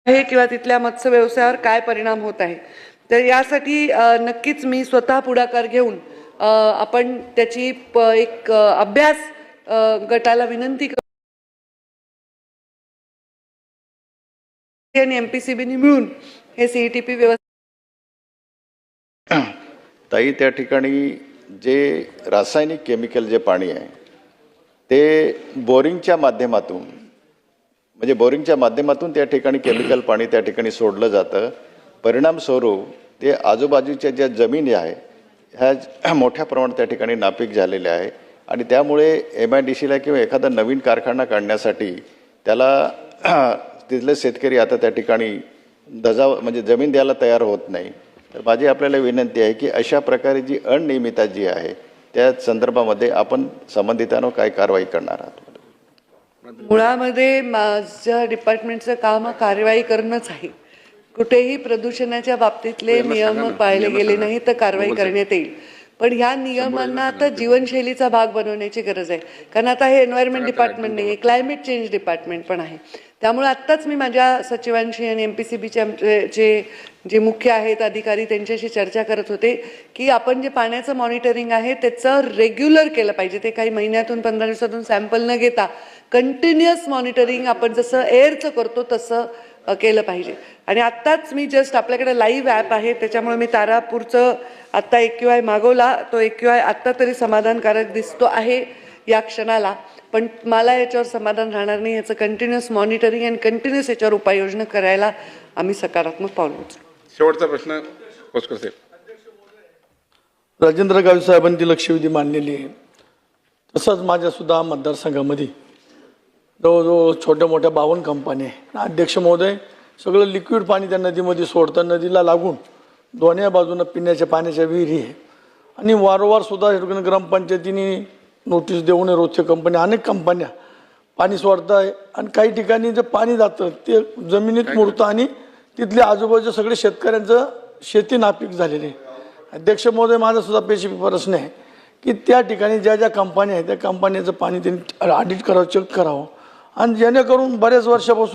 आहे किंवा तिथल्या मत्स्य व्यवसायावर काय परिणाम होत आहे। तर यासाठी नक्कीच मी स्वतः पुढाकार घेऊन आपण त्याची एक अभ्यास गटाला विनंती करू आणि एमपीसीबीने मिळून हे सीईटीपी व्यवस्था ताई त्या ठिकाणी जे रासायनिक केमिकल जे पाणी आहे ते बोरिंगच्या माध्यमातून म्हणजे बोरिंगच्या माध्यमातून त्या ठिकाणी केमिकल पाणी त्या ठिकाणी सोडलं जातं। परिणामस्वरूप ते आजूबाजूच्या ज्या जमिनी आहे ह्या मोठ्या प्रमाणात त्या ठिकाणी नापीक झालेल्या आहे आणि त्यामुळे MIDCला किंवा एखादा नवीन कारखाना काढण्यासाठी त्याला तिथले शेतकरी आता त्या ठिकाणी म्हणजे जमीन द्यायला तयार होत नाही। तर माझी आपल्याला विनंती आहे की अशा प्रकारे जी अनियमितता जी आहे त्या संदर्भामध्ये आपण संबंधितांवर काय कारवाई करणार आहात? मुळामध्ये माझ्या डिपार्टमेंटचं काम कारवाई करणंच आहे। कुठेही प्रदूषणाच्या बाबतीतले नियम पाळले गेले नाही तर कारवाई करण्यात येईल, पण ह्या नियमांना आता जीवनशैलीचा भाग बनवण्याची गरज आहे। कारण आता हे एन्व्हायरमेंट डिपार्टमेंट नाही आहे, क्लायमेट चेंज डिपार्टमेंट पण आहे। त्यामुळे आत्ताच मी माझ्या सचिवांशी आणि MPCBचे जे मुख्य आहेत अधिकारी त्यांच्याशी चर्चा करत होते की आपण जे पाण्याचं मॉनिटरिंग आहे त्याचं रेग्युलर केलं पाहिजे। ते काही महिन्यातून 15 दिवसातून सॅम्पल न घेता कंटिन्युअस मॉनिटरिंग आपण जसं एअरचं करतो तसं केलं पाहिजे। आणि आत्ताच मी जस्ट आपल्याकडे लाईव्ह ॲप आहे त्याच्यामुळे मी तारापूरचं आत्ता AQI मागवला, तो AQI आत्ता तरी समाधानकारक दिसतो आहे या क्षणाला, पण मला याच्यावर समाधान राहणार नाही। याचं कंटिन्युअस मॉनिटरिंग आणि कंटिन्युअस याच्यावर उपाययोजना करायला आम्ही सकारात्मक पाऊल उचलू। शेवटचा प्रश्न कोसकर साहेब। राजेंद्र गावी साहेबांची लक्षवेधी मांडलेली आहे। तसंच माझ्या सुद्धा मतदारसंघामध्ये जवळजवळ छोट्या मोठ्या 52 कंपन्या आहे। अध्यक्ष महोदय सगळं लिक्विड पाणी त्या नदीमध्ये सोडतं, नदीला लागून दोन्ही बाजूनं पिण्याच्या पाण्याच्या विहिरी आहे आणि वारंवार सुद्धा ग्रामपंचायतीने नोटीस देऊन रोजच्या कंपन्या अनेक कंपन्या पाणी सोडत आहे आणि काही ठिकाणी जे पाणी जातं ते जमिनीत मुरतं आणि तिथले आजूबाजूच्या सगळे शेतकऱ्यांचं शेती नापीक झालेली आहे। अध्यक्ष महोदय माझा सुद्धा पेशी प्रश्न आहे की त्या ठिकाणी ज्या ज्या कंपन्या आहेत त्या कंपन्याचं पाणी त्यांनी ऑडिट करावं, चेक करावं आणि जेणेकरून बऱ्याच वर्षापासून